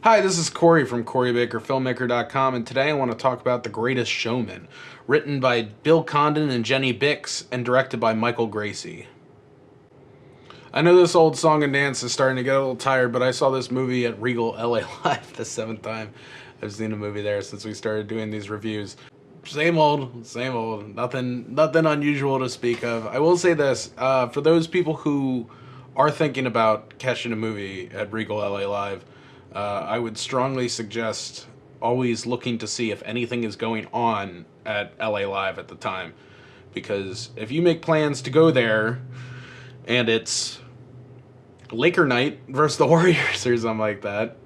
Hi, this is Cory from CoryBakerFilmmaker.com, and today I want to talk about The Greatest Showman, written by Bill Condon and Jenny Bicks, and directed by Michael Gracey. I know this old song and dance is starting to get a little tired, but I saw this movie at Regal LA Live the 7th time I've seen a movie there since we started doing these reviews. Same old, nothing unusual to speak of. I will say this, for those people who are thinking about catching a movie at Regal LA Live, I would strongly suggest always looking to see if anything is going on at LA Live at the time. Because if you make plans to go there and it's Laker night versus the Warriors or something like that,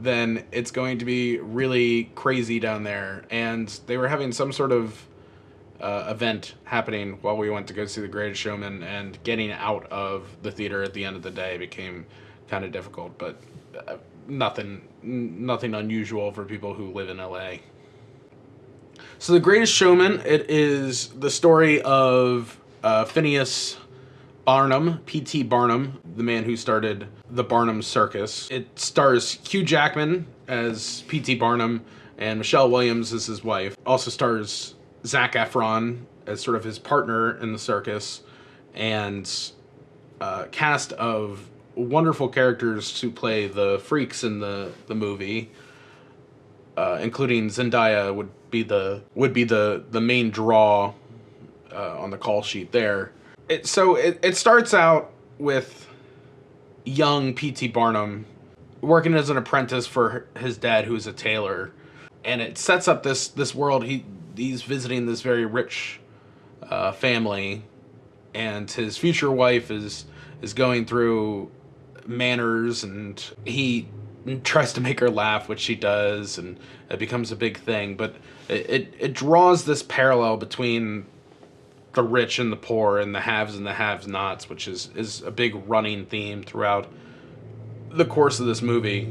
then it's going to be really crazy down there. And they were having some sort of event happening while we went to go see The Greatest Showman, and getting out of the theater at the end of the day became kind of difficult, but nothing unusual for people who live in LA. So The Greatest Showman, it is the story of Phineas Barnum, P.T. Barnum, the man who started the Barnum Circus. It stars Hugh Jackman as P.T. Barnum, and Michelle Williams as his wife. Also stars Zac Efron as sort of his partner in the circus, and a cast of wonderful characters who play the freaks in the movie, including Zendaya would be the main draw on the call sheet there. It starts out with young P.T. Barnum working as an apprentice for his dad, who is a tailor, and it sets up this world. He's visiting this very rich family, and his future wife is going through manners, and he tries to make her laugh, which she does, and it becomes a big thing. But it draws this parallel between the rich and the poor, and the haves and the have-nots, which is a big running theme throughout the course of this movie.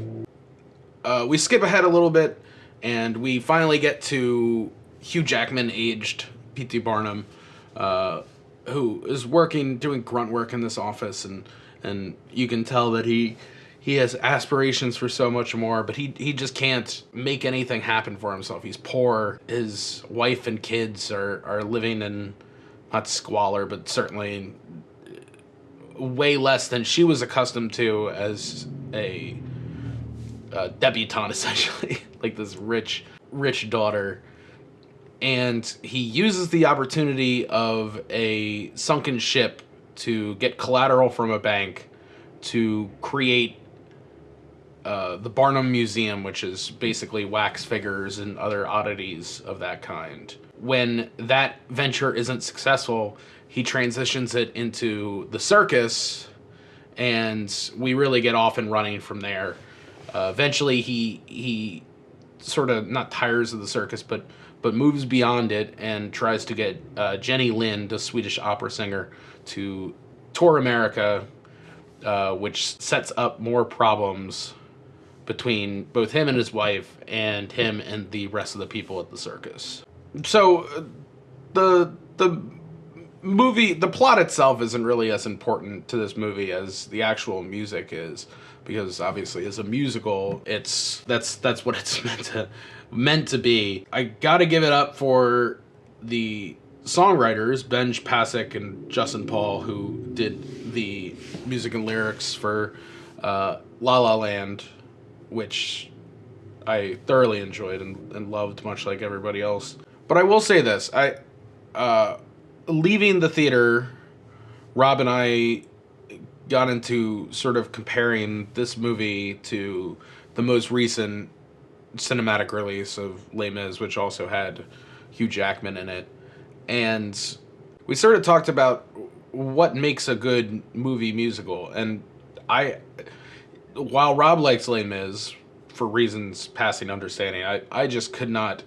We skip ahead a little bit, and we finally get to Hugh Jackman, aged P.T. Barnum, who is doing grunt work in this office, and you can tell that he has aspirations for so much more, but he just can't make anything happen for himself. He's poor. His wife and kids are living in, not squalor, but certainly way less than she was accustomed to as a debutante, essentially, like this rich daughter. And he uses the opportunity of a sunken ship to get collateral from a bank to create the Barnum Museum, which is basically wax figures and other oddities of that kind. When that venture isn't successful, he transitions it into the circus, and we really get off and running from there. Eventually, he sort of not tires of the circus, but moves beyond it and tries to get Jenny Lind, a Swedish opera singer, to tour America, which sets up more problems between both him and his wife, and him and the rest of the people at the circus. So the movie, the plot itself isn't really as important to this movie as the actual music is, because obviously as a musical, that's what it's meant to be. I gotta give it up for the songwriters, Benj Pasek and Justin Paul, who did the music and lyrics for La La Land, which I thoroughly enjoyed and loved, much like everybody else. But I will say this, leaving the theater, Rob and I got into sort of comparing this movie to the most recent cinematic release of Les Mis, which also had Hugh Jackman in it. And we sort of talked about what makes a good movie musical. And while Rob likes Les Mis for reasons passing understanding, I just could not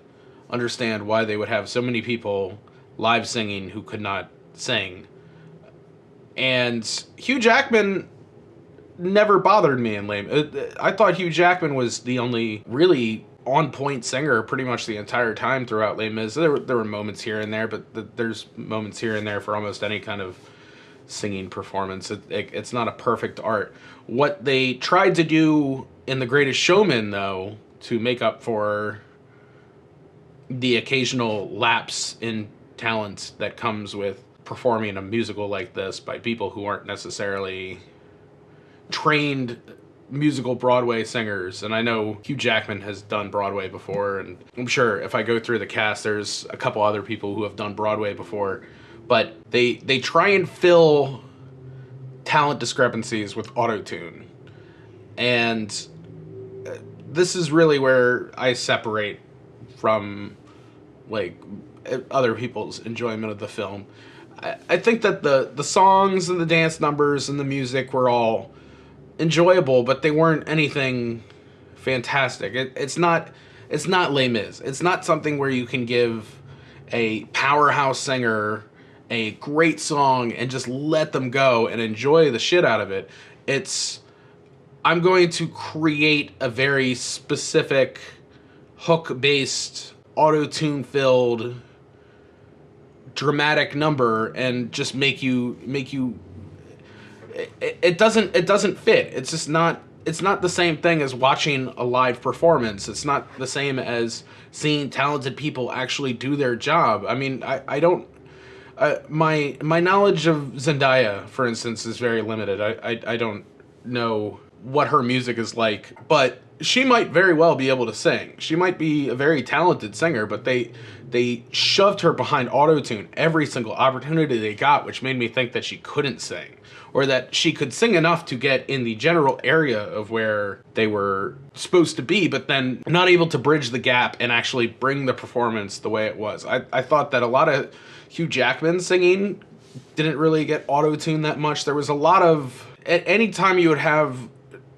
understand why they would have so many people live singing who could not sing. And Hugh Jackman never bothered me in Les Mis. I thought Hugh Jackman was the only really on-point singer pretty much the entire time throughout Les Mis. There were moments here and there, but there's moments here and there for almost any kind of singing performance. It's not a perfect art. What they tried to do in The Greatest Showman, though, to make up for the occasional lapse in talent that comes with performing a musical like this by people who aren't necessarily trained musical Broadway singers. And I know Hugh Jackman has done Broadway before, and I'm sure if I go through the cast, there's a couple other people who have done Broadway before, but they try and fill talent discrepancies with auto-tune. And this is really where I separate from like other people's enjoyment of the film. I think that the songs and the dance numbers and the music were all enjoyable, but they weren't anything fantastic. It's not Les Mis. It's not something where you can give a powerhouse singer a great song and just let them go and enjoy the shit out of it. It's, I'm going to create a very specific hook-based, auto-tune filled dramatic number and just make you it doesn't fit. It's just not, it's not the same thing as watching a live performance. It's not the same as seeing talented people actually do their job. I mean, I don't my knowledge of Zendaya, for instance, is very limited. I don't know what her music is like, but she might very well be able to sing. She might be a very talented singer, but they shoved her behind autotune every single opportunity they got, which made me think that she couldn't sing, or that she could sing enough to get in the general area of where they were supposed to be, but then not able to bridge the gap and actually bring the performance the way it was. I thought that a lot of Hugh Jackman singing didn't really get auto-tuned that much. There was a lot of, at any time you would have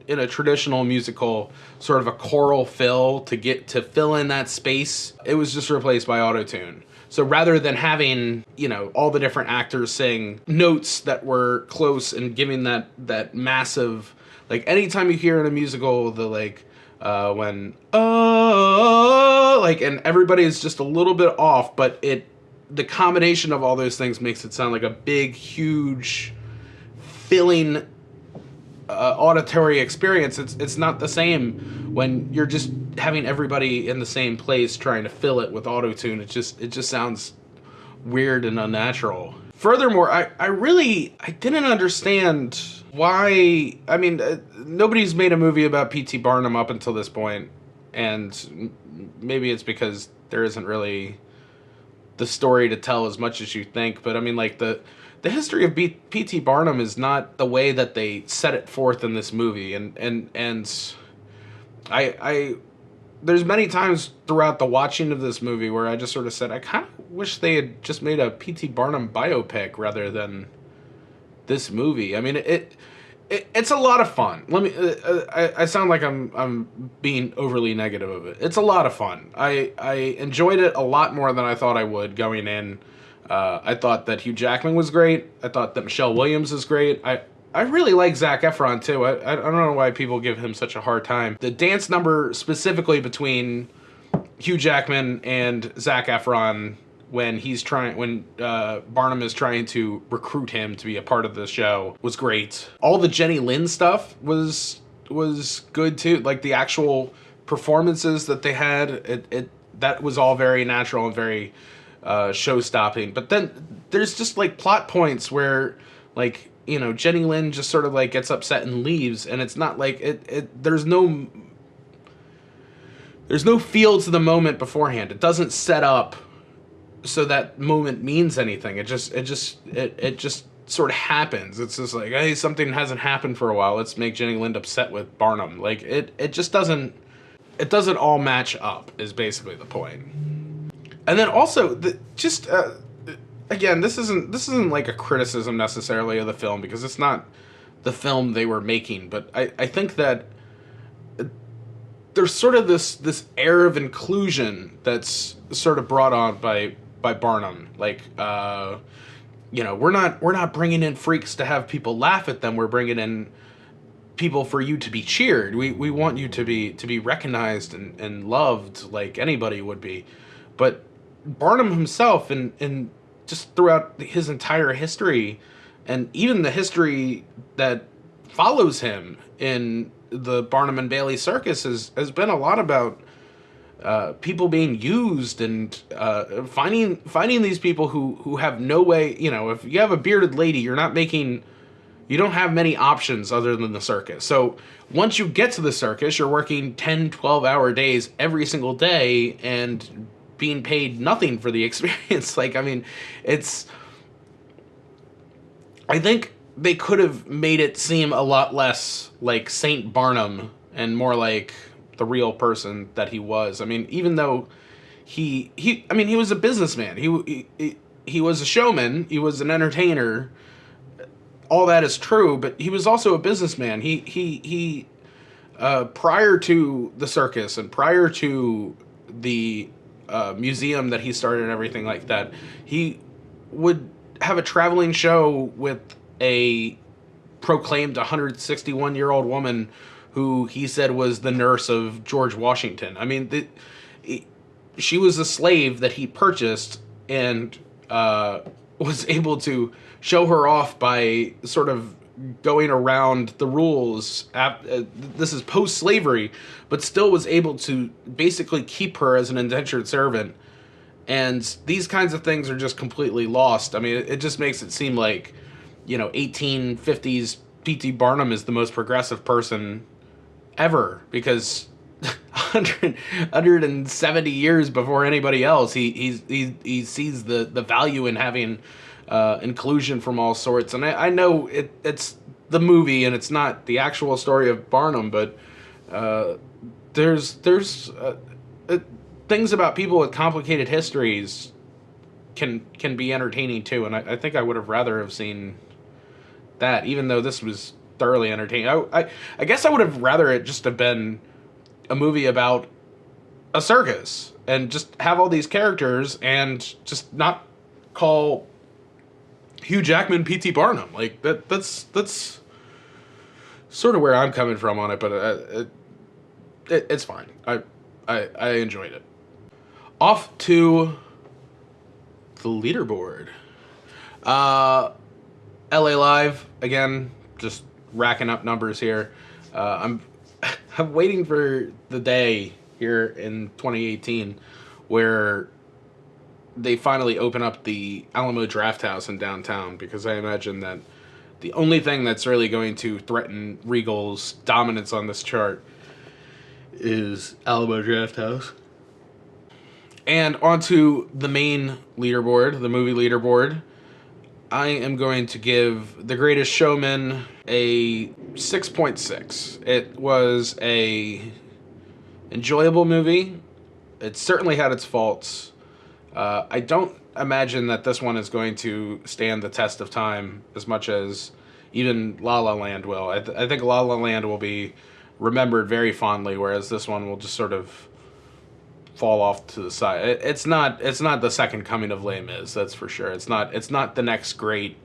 in a traditional musical sort of a choral fill to fill in that space, it was just replaced by auto-tune. So rather than having, you know, all the different actors sing notes that were close and giving that massive, like anytime you hear in a musical the like when like, and everybody is just a little bit off, but the combination of all those things makes it sound like a big, huge, filling auditory experience. It's not the same when you're just having everybody in the same place trying to fill it with auto-tune. It just sounds weird and unnatural. Furthermore, I didn't understand why. I mean, nobody's made a movie about P.T. Barnum up until this point, and maybe it's because there isn't really the story to tell as much as you think, but I mean, like, the history of P.T. Barnum is not the way that they set it forth in this movie, and I there's many times throughout the watching of this movie where I just sort of said, I kind of wish they had just made a P.T. Barnum biopic rather than this movie. I mean, it's a lot of fun. Let me I sound like I'm being overly negative of it. It's a lot of fun. I enjoyed it a lot more than I thought I would going in. I thought that Hugh Jackman was great. I thought that Michelle Williams is great. I really like Zac Efron too. I don't know why people give him such a hard time. The dance number specifically between Hugh Jackman and Zac Efron when Barnum is trying to recruit him to be a part of the show was great. All the Jenny Lynn stuff was good too. Like the actual performances that they had, that was all very natural and very show-stopping. But then there's just like plot points where, like, you know, Jenny Lynn just sort of like gets upset and leaves, and it's not like there's no feel to the moment beforehand. It doesn't set up so that moment means anything. It just sort of happens. It's just like, hey, something hasn't happened for a while, let's make Jenny Lynn upset with Barnum. Like it just doesn't all match up, is basically the point. And then also again, this isn't like a criticism necessarily of the film, because it's not the film they were making, but I think that there's sort of this air of inclusion that's sort of brought on by Barnum. Like, you know, we're not bringing in freaks to have people laugh at them. We're bringing in people for you to be cheered. We want you to be recognized and loved like anybody would be. But Barnum himself, and just throughout his entire history, and even the history that follows him in the Barnum and Bailey circus has been a lot about people being used and finding these people who have no way. You know, if you have a bearded lady, you don't have many options other than the circus. So once you get to the circus, you're working 10, 12-hour days every single day and being paid nothing for the experience. Like, I mean, I think they could have made it seem a lot less like Saint Barnum and more like the real person that he was. I mean, even though he was a businessman. He was a showman. He was an entertainer. All that is true, but he was also a businessman. He prior to the circus and prior to the museum that he started and everything like that, he would have a traveling show with a proclaimed 161-year-old woman who he said was the nurse of George Washington. I mean, she was a slave that he purchased and was able to show her off by sort of going around the rules. This is post-slavery, but still was able to basically keep her as an indentured servant. And these kinds of things are just completely lost. I mean, it just makes it seem like, 1850s P.T. Barnum is the most progressive person ever, because 170 years before anybody else, he sees the value in having inclusion from all sorts. And I know it's the movie and it's not the actual story of Barnum, but there's things about people with complicated histories can be entertaining too. And I think I would have rather have seen that, even though this was thoroughly entertaining. I guess I would have rather it just have been a movie about a circus and just have all these characters and just not call Hugh Jackman P.T. Barnum. Like, that's sort of where I'm coming from on it, but it's fine. I enjoyed it. Off to the leaderboard. LA Live, again, just racking up numbers here. I'm waiting for the day here in 2018 where they finally open up the Alamo Drafthouse in downtown, because I imagine that the only thing that's really going to threaten Regal's dominance on this chart is Alamo Drafthouse. And onto the main leaderboard, the movie leaderboard. I am going to give The Greatest Showman a 6.6. It was a enjoyable movie. It certainly had its faults. I don't imagine that this one is going to stand the test of time as much as even La La Land will. I think La La Land will be remembered very fondly, whereas this one will just sort of fall off to the side. It's not the second coming of Les Mis, that's for sure. It's not the next great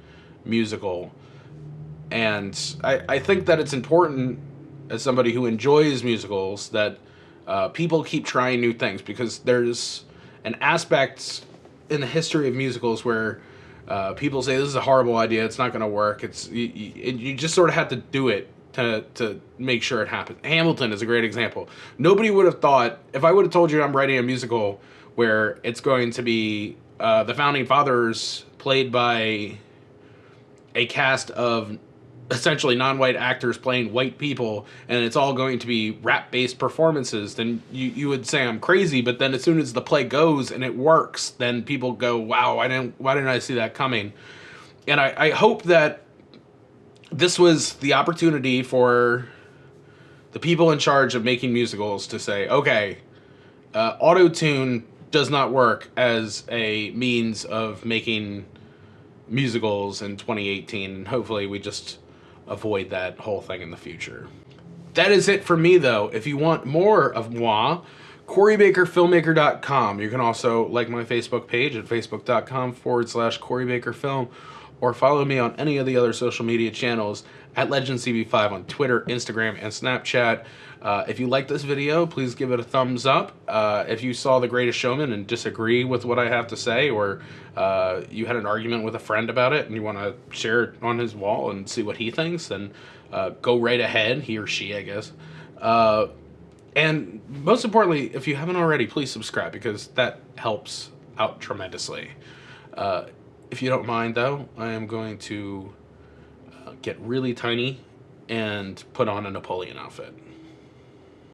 musical. And I think that it's important, as somebody who enjoys musicals, that people keep trying new things, because there's an aspect in the history of musicals where people say this is a horrible idea, it's not going to work. You just sort of have to do it to make sure it happens. Hamilton is a great example. Nobody would have thought, if I would have told you I'm writing a musical where it's going to be the Founding Fathers played by a cast of essentially non-white actors playing white people, and it's all going to be rap-based performances, then you would say I'm crazy. But then as soon as the play goes and it works, then people go, wow, why didn't I see that coming? And I hope that this was the opportunity for the people in charge of making musicals to say, okay, auto-tune does not work as a means of making musicals in 2018, and hopefully we just avoid that whole thing in the future. That is it for me, though. If you want more of moi, CoryBakerFilmmaker.com. You can also like my Facebook page at facebook.com/CoryBakerFilm, or follow me on any of the other social media channels at LegendCB5 on Twitter, Instagram, and Snapchat. If you like this video, please give it a thumbs up. If you saw The Greatest Showman and disagree with what I have to say, or you had an argument with a friend about it and you want to share it on his wall and see what he thinks, then go right ahead, he or she, I guess. And most importantly, if you haven't already, please subscribe because that helps out tremendously. If you don't mind, though, I am going to get really tiny and put on a Napoleon outfit.